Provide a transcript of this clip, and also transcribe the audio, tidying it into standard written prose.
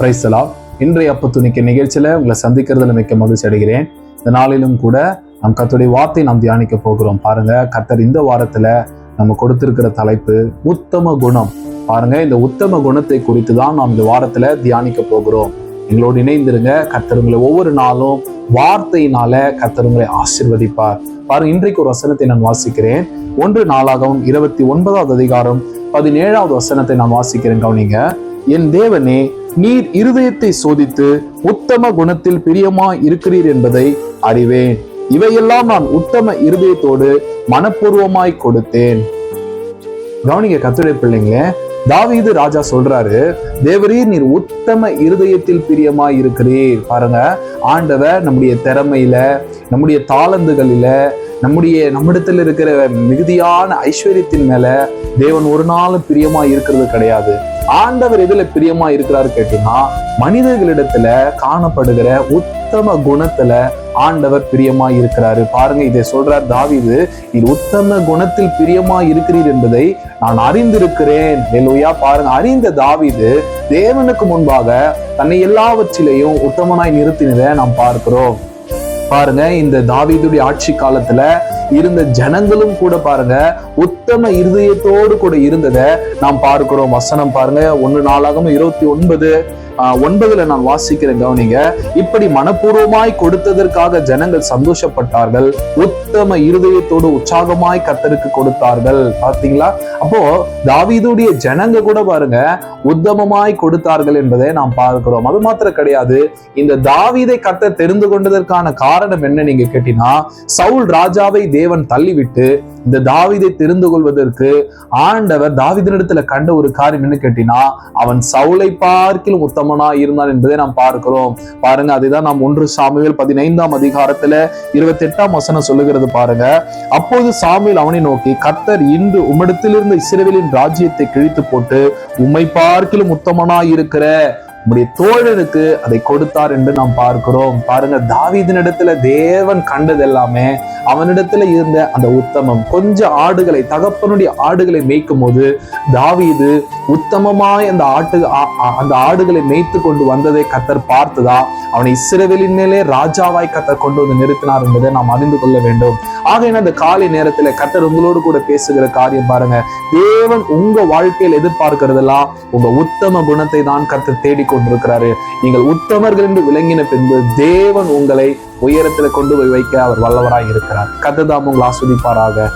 Praise the Lord. இன்றைய அப்பத்துணிக்க நிகழ்ச்சியில உங்களை சந்திக்கிறதுல மிக்க மகிழ்ச்சி அடைகிறேன். இந்த நாளிலும் கூட நம் கர்த்தருடைய வார்த்தை நாம் தியானிக்க போகிறோம். பாருங்க, கர்த்தர் இந்த வாரத்துல நம்ம கொடுத்திருக்கிற தலைப்பு உத்தம குணம். பாருங்க, இந்த உத்தம குணத்தை குறித்து தான் நாம் இந்த வாரத்துல தியானிக்க போகிறோம். எங்களோடு இணைந்திருங்க. கர்த்தர் உங்களை ஒவ்வொரு நாளும் வார்த்தையினால கர்த்தர் உங்களை ஆசீர்வதிப்பார். பாருங்க, இன்றைக்கு ஒரு வசனத்தை நான் வாசிக்கிறேன். 1 நாளாகமம் 29வது அதிகாரம் 17வது வசனத்தை நான் வாசிக்கிறேன். கவனிங்க. என் தேவனே, நீர் இருதயத்தை சோதித்து உத்தம குணத்தில் பிரியமாய் இருக்கிறீர் என்பதை அறிவேன். இவையெல்லாம் நான் உத்தம இருதயத்தோடு மனப்பூர்வமாய் கொடுத்தேன். கவனிங்க கர்த்தருடைய பிள்ளைங்க, தாவீது ராஜா சொல்றாரு, தேவரீர் நீர் உத்தம இருதயத்தில் பிரியமாய் இருக்கிறீர். பாருங்க, ஆண்டவர் நம்முடைய திறமையில, நம்முடைய தாளந்துகளில, நம்மிடத்தில் இருக்கிற மிகுதியான ஐஸ்வர்யத்தின் மேல தேவன் ஒரு நாளும் பிரியமா இருக்கிறது கிடையாது. ஆண்டவர் எதுல பிரியமா இருக்கிறாரு கேட்டீங்கன்னா, மனிதர்களிடத்துல காணப்படுகிற உத்தம குணத்துல ஆண்டவர் பிரியமா இருக்கிறாரு. பாருங்க, இதை சொல்றார் தாவீது, நீர் உத்தம குணத்தில் பிரியமா இருக்கிறீர் என்பதை நான் அறிந்திருக்கிறேன். ஹல்லேலூயா. பாருங்க, அறிந்த தாவீது தேவனுக்கு முன்பாக தன்னை எல்லாவற்றிலையும் உத்தமனாய் நிறுத்தினதை நாம் பார்க்கிறோம். பாருங்க, இந்த தாவீதுடைய ஆட்சி காலத்துல இருந்த ஜனங்களும் கூட பாருங்க உத்தம இருதயத்தோடு கூட இருந்ததை நாம் பார்க்கிறோம். வசனம் பாருங்க, 1 நாளாகமம் 29:9 நான் வாசிக்கிறேன். கவனிங்க. இப்படி மனப்பூர்வமாய் கொடுத்ததற்காக ஜனங்கள் சந்தோஷப்பட்டார்கள், உத்தம இருதயத்தோடு உற்சாகமாய் கர்த்தருக்கு கொடுத்தார்கள். பார்த்தீங்களா? அப்போ தாவீதுடைய ஜனங்க கூட பாருங்க உத்தமமாய் கொடுத்தார்கள் என்பதை நாம் பார்க்கிறோம். அது மாத்திரம் கிடையாது, இந்த தாவீதை கர்த்தர் தெரிந்து கொண்டதற்கான காரணம் என்ன நீங்க கேட்டீங்கன்னா, சவுல் ராஜாவை தேவன் தள்ளிவிட்டு இந்த தாவீதை தெரிந்து கொள்வதற்கு ஆண்டவர் தாவீதினிடத்துல கண்ட ஒரு காரியம் என்ன கேட்டீங்கன்னா, அவன் சவுலை பார்க்கிலும் உத்தமனா இருந்தான் என்பதை நாம் பார்க்கிறோம். பாருங்க, அதுதான் நாம் 1 சாமுவேல் 15ஆம் அதிகாரத்துல 28ஆம் வசனம் சொல்லுகிறது. பாருங்க, அப்போது சாமுவேல் அவனை நோக்கி, கர்த்தர் இன்று உம்மிடத்திலிருந்து இஸ்ரவேலின் ராஜ்யத்தை கிழித்து போட்டு உம்மை பார்க்கிலும் உத்தமனாய் இருக்கிற உம்முடைய தோழனுக்கு அதை கொடுத்தார் என்று நாம் பார்க்கிறோம். பாருங்க, தாவீதினிடத்துல தேவன் கண்டது எல்லாமே அவனிடத்துல இருந்த அந்த உத்தமம். கொஞ்சம் ஆடுகளை, தகப்பனுடைய ஆடுகளை மேய்க்கும் போது தாவீது உத்தமமாய் அந்த ஆடுகளை மேய்த்து கொண்டு வந்ததை கர்த்தர் பார்த்துதா அவனை இஸ்ரவேலின் மேலே ராஜாவாய் கர்த்தர் கொண்டு வந்து நிறுத்தினார் என்பதை நாம் அறிந்து கொள்ள வேண்டும். ஆகையினால் அந்த காலை நேரத்துல கர்த்தர் உங்களோடு கூட பேசுகிற காரியம் பாருங்க, தேவன் உங்க வாழ்க்கையில் எதிர்பார்க்கிறதெல்லாம் உங்க உத்தம குணத்தை தான் கர்த்தர் தேடி கொண்டிருக்கிறாரு. நீங்கள் உத்தமர்கள் என்று விளங்கின பின்பு தேவன் உங்களை உயரத்துல கொண்டு போய் வைக்க அவர் வல்லவராய் இருக்கிறார். கர்த்தர் தாம் உங்களை ஆஸ்வதிப்பாராக.